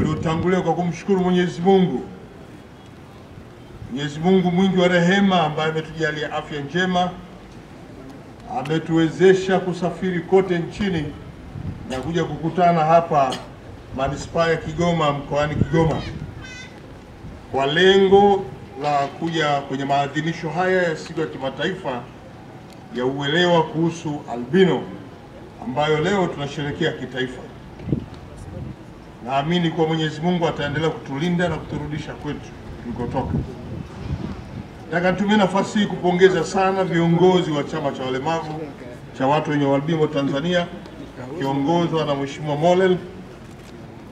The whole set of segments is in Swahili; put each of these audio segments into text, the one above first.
Tutangulia kwa kumshukuru Mwenyezi Mungu. Mwenyezi Mungu mwingi wa rehema ambaye ametujalia afya njema, ametuwezesha kusafiri kote nchini na kuja kukutana hapa manispaa ya Kigoma mkoani Kigoma kwa lengo la kuja kwenye maadhimisho haya ya siku ya kimataifa ya uelewa kuhusu albino ambayo leo tunasherehekea kitaifa. Naamini kwa Mwenyezi Mungu ataendelea kutulinda na kuturudisha kwetu tulikotoka. Nataka nitumie nafasi hii kupongeza sana viongozi wa chama cha walemavu cha watu wenye ualbino Tanzania kiongozwa na Mheshimiwa Molel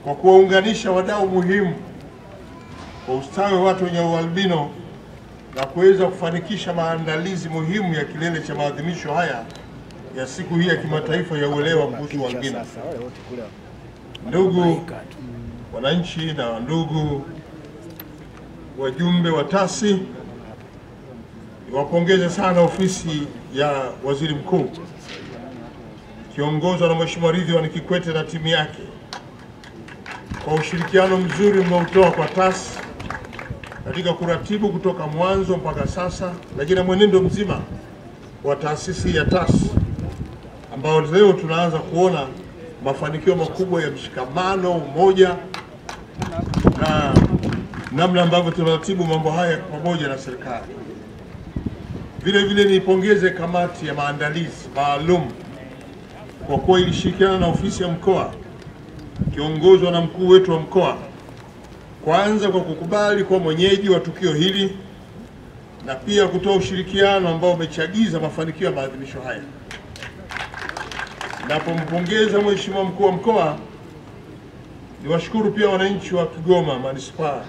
kwa kuwaunganisha wadau muhimu kwa ustawi wa watu wenye ualbino na kuweza kufanikisha maandalizi muhimu ya kilele cha maadhimisho haya ya siku hii ya kimataifa ya uelewa kuhusu albino. Ndugu wananchi na ndugu wajumbe wa TASI, niwapongeze sana ofisi ya Waziri Mkuu kiongozwa na Mheshimiwa Ridhiwani Kikwete na timu yake kwa ushirikiano mzuri mnaotoa kwa TASI katika kuratibu kutoka mwanzo mpaka sasa, lakini na mwenendo mzima wa taasisi ya TASI ambao leo tunaanza kuona mafanikio makubwa ya mshikamano, umoja na namna ambavyo tunaratibu mambo haya pamoja na serikali. Vile vile nipongeze kamati ya maandalizi maalum kwa kuwa ilishirikiana na ofisi ya mkoa kiongozwa na mkuu wetu wa mkoa, kwanza kwa kukubali kwa mwenyeji wa tukio hili na pia kutoa ushirikiano ambao umechagiza mafanikio ya maadhimisho haya. Napompongeza Mheshimiwa mkuu wa mkoa, niwashukuru pia wananchi wa Kigoma manispaa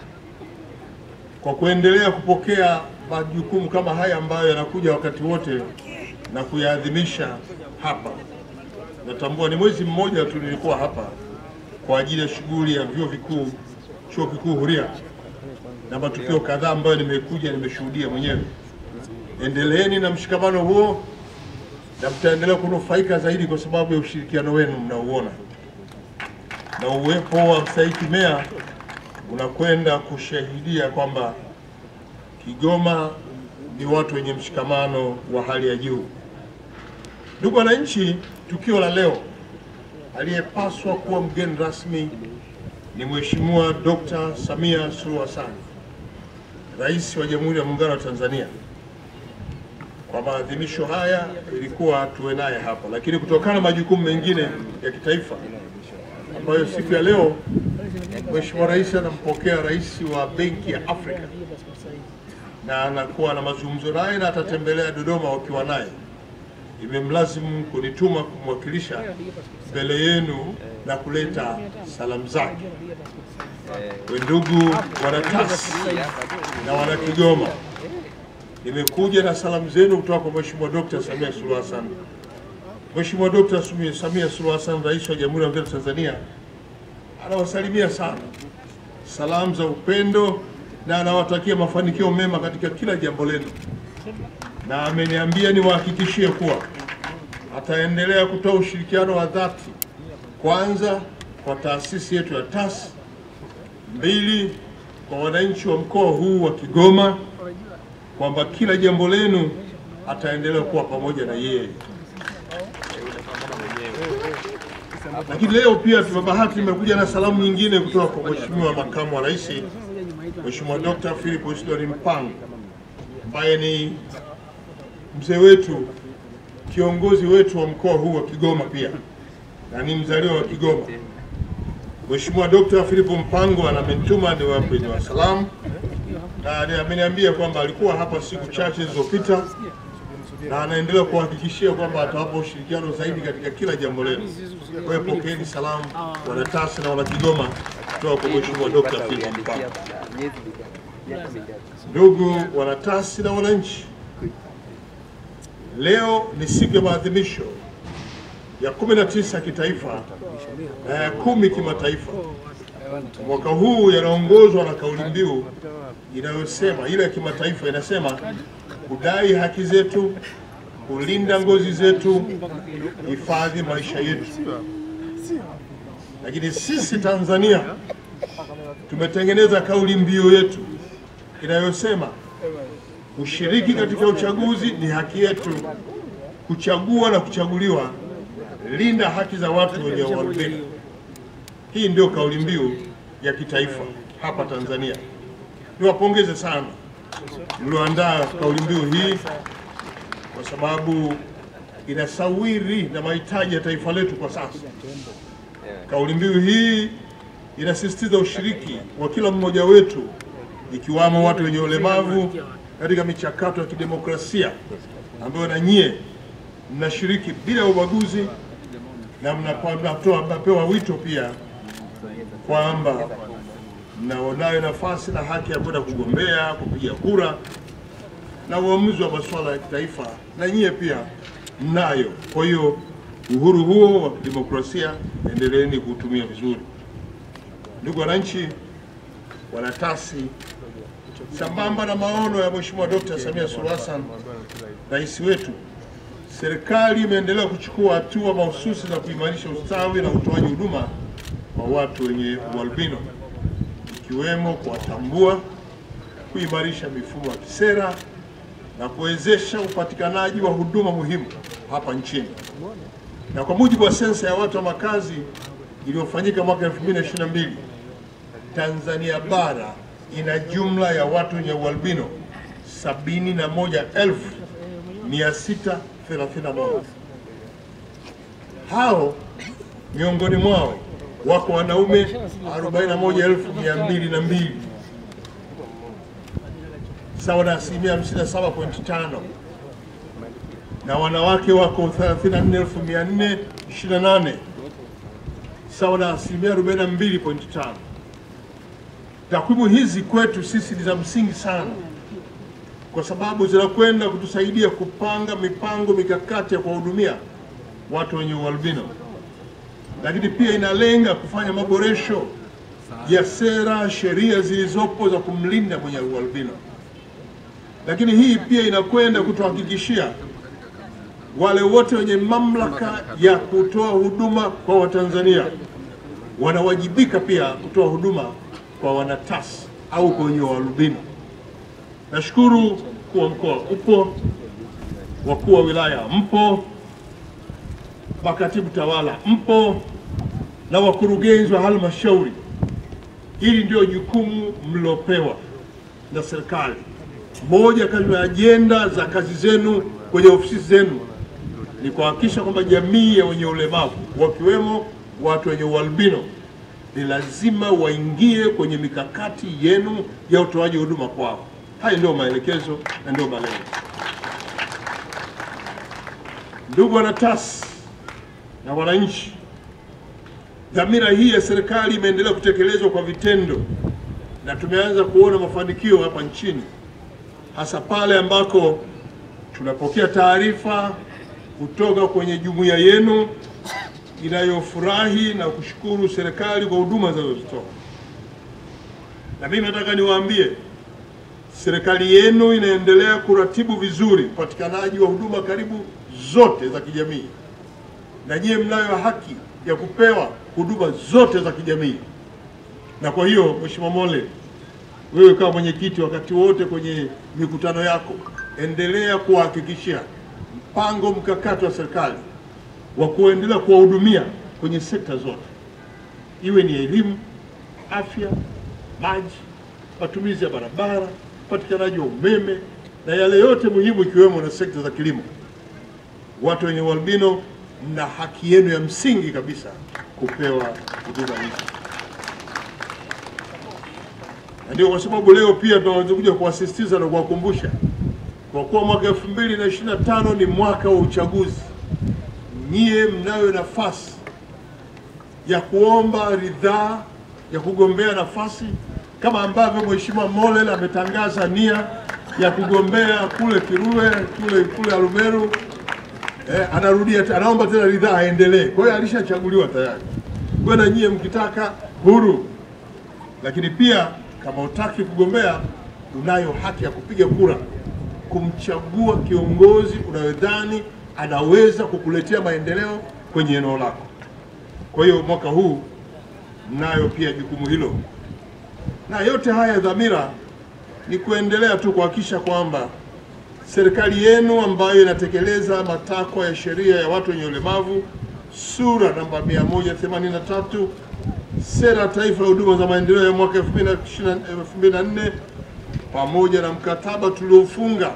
kwa kuendelea kupokea majukumu kama haya ambayo yanakuja wakati wote na kuyaadhimisha hapa. Natambua ni mwezi mmoja tu nilikuwa hapa kwa ajili ya shughuli ya vyuo vikuu, chuo kikuu huria, na matukio kadhaa ambayo nimeshuhudia mwenyewe. Endeleeni na mshikamano huo na mtaendelea kunufaika zaidi kwa sababu ya ushirikiano wenu mnaouona, na uwepo wa mstahiki meya unakwenda kushahidia kwamba Kigoma ni watu wenye mshikamano wa hali ya juu. Ndugu wananchi, tukio la leo aliyepaswa kuwa mgeni rasmi ni Mheshimiwa Dr. Samia Suluhu Hassan, Rais wa Jamhuri ya Muungano wa Tanzania. Kwa maadhimisho haya ilikuwa tuwe naye hapa, lakini kutokana na majukumu mengine ya kitaifa ambayo siku ya leo Mheshimiwa Rais anampokea Rais wa Benki ya Afrika na anakuwa na mazungumzo naye na atatembelea Dodoma wakiwa naye, imemlazimu kunituma kumwakilisha mbele yenu na kuleta salamu zake. Kwa ndugu wana TASI na wana Kigoma, nimekuja na salamu zenu kutoka kwa Mheshimiwa Dr. Samia Suluhu Hassan. Mheshimiwa Dr. Samia Suluhu Hassan, Rais wa Jamhuri ya Muungano wa Tanzania, anawasalimia sana, salamu za upendo, na anawatakia mafanikio mema katika kila jambo lenu, na ameniambia niwahakikishie kuwa ataendelea kutoa ushirikiano wa dhati, kwanza kwa taasisi yetu ya TASI, mbili kwa wananchi wa mkoa huu wa Kigoma, kwamba kila jambo lenu ataendelea kuwa pamoja na yeye. Lakini leo pia tumebahati nimekuja na salamu nyingine kutoka kwa Mheshimiwa Makamu wa Rais, Mheshimiwa Dr. Philip Isidori Mpango, ambaye ni mzee wetu, kiongozi wetu wa mkoa huu wa Kigoma pia na ni mzaliwa wa Kigoma. Mheshimiwa Dr. Philip Mpango amenituma niwape salamu na ameniambia kwamba alikuwa hapa siku chache zilizopita na anaendelea kuhakikishia kwamba atawapa ushirikiano zaidi katika kila jambo lenu. Kwa hiyo pokeeni salamu wana TASI na wana Kigoma kutoka kwa Mheshimiwa Dr. Philip Mpango. Ndugu wana TASI na wananchi, leo ni siku ya maadhimisho ya 19 kitaifa na ya 10 kimataifa. Mwaka huu yanaongozwa na kauli mbiu inayosema, ile ya kimataifa inasema kudai haki zetu, kulinda ngozi zetu, hifadhi maisha yetu. Lakini sisi Tanzania tumetengeneza kauli mbiu yetu inayosema ushiriki katika uchaguzi ni haki yetu, kuchagua na kuchaguliwa, linda haki za watu wenye ualbino. Hii ndio kauli mbiu ya kitaifa hapa Tanzania. Niwapongeze sana mlioandaa kauli mbiu hii, kwa sababu inasawiri na mahitaji ya taifa letu kwa sasa. Kauli mbiu hii inasisitiza ushiriki wa kila mmoja wetu, ikiwamo watu wenye ulemavu, katika michakato ya kidemokrasia ambayo na nyie mnashiriki bila ubaguzi, na mnapewa wito pia kwamba mnaonayo nafasi na haki ya kwenda kugombea, kupiga kura na uamuzi wa masuala ya kitaifa, na nyie pia mnayo. Kwa hiyo uhuru huo wa kidemokrasia endeleeni kuutumia vizuri. Ndugu wananchi, wanatasi, sambamba na maono ya Mheshimiwa Dr. Samia Suluhu Hassan, rais wetu, serikali imeendelea kuchukua hatua mahususi za kuimarisha ustawi na utoaji huduma kwa watu wenye ualbino, ikiwemo kuwatambua, kuimarisha mifumo ya kisera na kuwezesha upatikanaji wa huduma muhimu hapa nchini. Na kwa mujibu wa sensa ya watu wa makazi iliyofanyika mwaka 2022, Tanzania bara ina jumla ya watu wenye ualbino 71,631. Hao miongoni mwao wako wanaume 41,202, sawa na 57.5, na wanawake wako 34,428, sawa na 42.5. Takwimu hizi kwetu sisi ni za msingi sana, kwa sababu zinakwenda kutusaidia kupanga mipango mikakati ya kuwahudumia watu wenye ualbino, lakini pia inalenga kufanya maboresho ya sera, sheria zilizopo za kumlinda mwenye ualbino. Lakini hii pia inakwenda kutuhakikishia wale wote wenye mamlaka ya kutoa huduma kwa Watanzania wanawajibika pia kutoa huduma kwa wanatasi au kwa wenye ualbino. Nashukuru mkuu wa mkoa upo, wakuu wa wilaya mpo, makatibu tawala mpo, na wakurugenzi wa halmashauri. Hili ndio jukumu mlilopewa na serikali. Moja kati ya ajenda za kazi zenu kwenye ofisi zenu ni kuhakikisha kwamba jamii ya wenye ulemavu, wakiwemo watu wenye ualbino, ni lazima waingie kwenye mikakati yenu ya utoaji huduma kwao. Haya ndio maelekezo na ndio malengo. Ndugu wanatasi na wananchi, dhamira hii ya serikali imeendelea kutekelezwa kwa vitendo, na tumeanza kuona mafanikio hapa nchini, hasa pale ambako tunapokea taarifa kutoka kwenye jumuiya yenu inayofurahi na kushukuru serikali kwa huduma zinazozitoa. Na mimi nataka niwaambie, serikali yenu inaendelea kuratibu vizuri upatikanaji wa huduma karibu zote za kijamii, na nyie mnayo haki ya kupewa huduma zote za kijamii. Na kwa hiyo Mheshimiwa Mole, wewe kama mwenyekiti, wakati wote kwenye mikutano yako endelea kuhakikishia mpango mkakati wa serikali wa kuendelea kuwahudumia kwenye sekta zote, iwe ni elimu, afya, maji, matumizi ya barabara, upatikanaji wa umeme na yale yote muhimu, ikiwemo na sekta za kilimo. Watu wenye ualbino mna haki yenu ya msingi kabisa kupewa huduma hizi. Na ndio kwa sababu leo pia tunakuja kuwasisitiza na kuwakumbusha, kwa kuwa mwaka 2025 ni mwaka wa uchaguzi, nyie mnayo nafasi ya kuomba ridhaa ya kugombea nafasi, kama ambavyo Mheshimiwa Molel ametangaza nia ya kugombea kule Kirue, kule Arumeru. Anarudia, anaomba tena ridhaa aendelee. Kwa hiyo alishachaguliwa tayari. Kwa na nyie mkitaka huru, lakini pia kama utaki kugombea, unayo haki ya kupiga kura kumchagua kiongozi unayodhani anaweza kukuletea maendeleo kwenye eneo lako. Kwa hiyo mwaka huu mnayo pia jukumu hilo Na yote haya dhamira ni kuendelea tu kuhakikisha kwamba serikali yenu ambayo inatekeleza matakwa ya sheria ya watu wenye ulemavu sura namba 183, sera ya taifa ya huduma za maendeleo ya mwaka 2024 pamoja na mkataba tuliofunga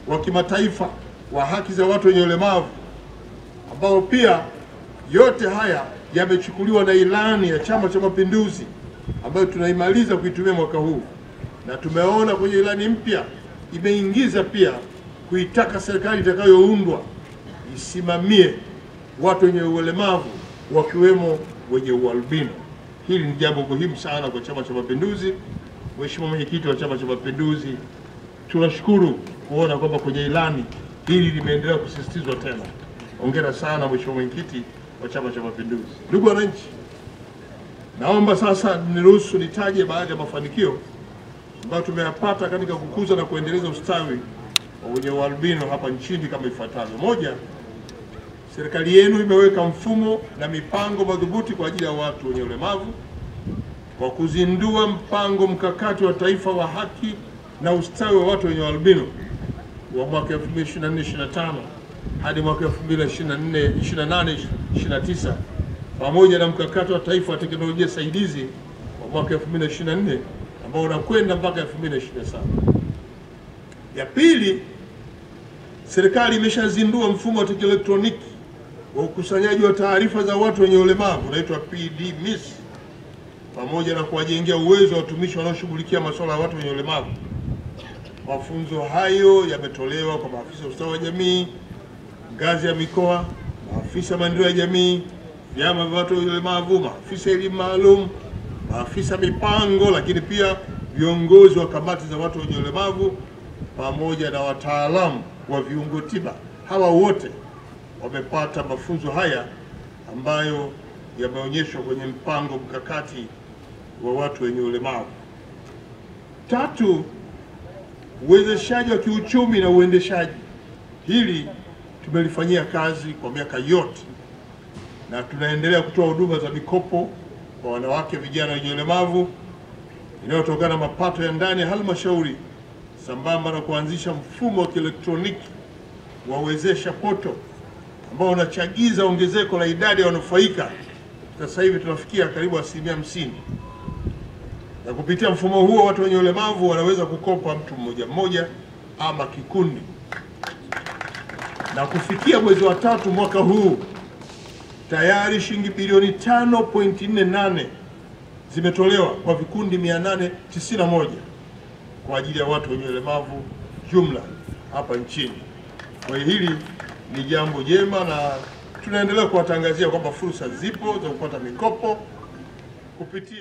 wa kimataifa wa haki za watu wenye ulemavu, ambao pia yote haya yamechukuliwa na ilani ya Chama cha Mapinduzi ambayo tunaimaliza kuitumia mwaka huu, na tumeona kwenye ilani mpya imeingiza pia kuitaka serikali itakayoundwa isimamie watu wenye ulemavu wakiwemo wenye ualbino. Hili ni jambo muhimu sana kwa Chama cha Mapinduzi. Mheshimiwa Mwenyekiti wa Chama cha Mapinduzi, tunashukuru kuona kwamba kwenye ilani hili limeendelea kusisitizwa tena. Hongera sana Mheshimiwa Mwenyekiti wa Chama cha Mapinduzi. Ndugu wananchi, naomba sasa niruhusu nitaje baadhi ya mafanikio ambayo tumeyapata katika kukuza na kuendeleza ustawi wa wenye ualbino hapa nchini kama ifuatavyo. Moja, serikali yenu imeweka mfumo na mipango madhubuti kwa ajili ya watu wenye ulemavu kwa kuzindua mpango mkakati wa taifa wa haki na ustawi wa watu wenye ualbino wa mwaka 2024-2025 hadi mwaka 2028-2029 pamoja na mkakati wa taifa wa teknolojia saidizi wa mwaka 2024 ambao unakwenda mpaka 2027. Ya pili, serikali imeshazindua mfumo wa kielektroniki wa ukusanyaji wa taarifa za watu wenye ulemavu unaitwa PDMIS, pamoja na kuwajengea uwezo wa watumishi wanaoshughulikia masuala ya watu wenye ulemavu. Mafunzo hayo yametolewa kwa maafisa ustawi wa jamii ngazi ya mikoa, maafisa maendeleo ya jamii, vyama vya watu wenye ulemavu, maafisa elimu maalum, maafisa mipango, lakini pia viongozi wa kamati za watu wenye ulemavu pamoja na wataalamu wa viungo tiba. Hawa wote wamepata mafunzo haya ambayo yameonyeshwa kwenye mpango mkakati wa watu wenye ulemavu. Tatu, uwezeshaji wa kiuchumi na uendeshaji. Hili tumelifanyia kazi kwa miaka yote na tunaendelea kutoa huduma za mikopo kwa wanawake vijana wenye ulemavu inayotokana na mapato ya ndani ya halmashauri, sambamba na kuanzisha mfumo wa kielektroniki wa Wezesha Poto ambao unachagiza ongezeko la idadi ya wanufaika. Sasa hivi tunafikia karibu 50%. Na kupitia mfumo huo watu wenye ulemavu wanaweza kukopa mtu mmoja mmoja ama kikundi. Na kufikia mwezi wa 3 mwaka huu tayari shilingi bilioni 5.48 zimetolewa kwa vikundi 891 kwa ajili ya watu wenye ulemavu jumla hapa nchini. Kwa hiyo hili ni jambo jema na tunaendelea kuwatangazia kwamba fursa zipo za kupata mikopo kupitia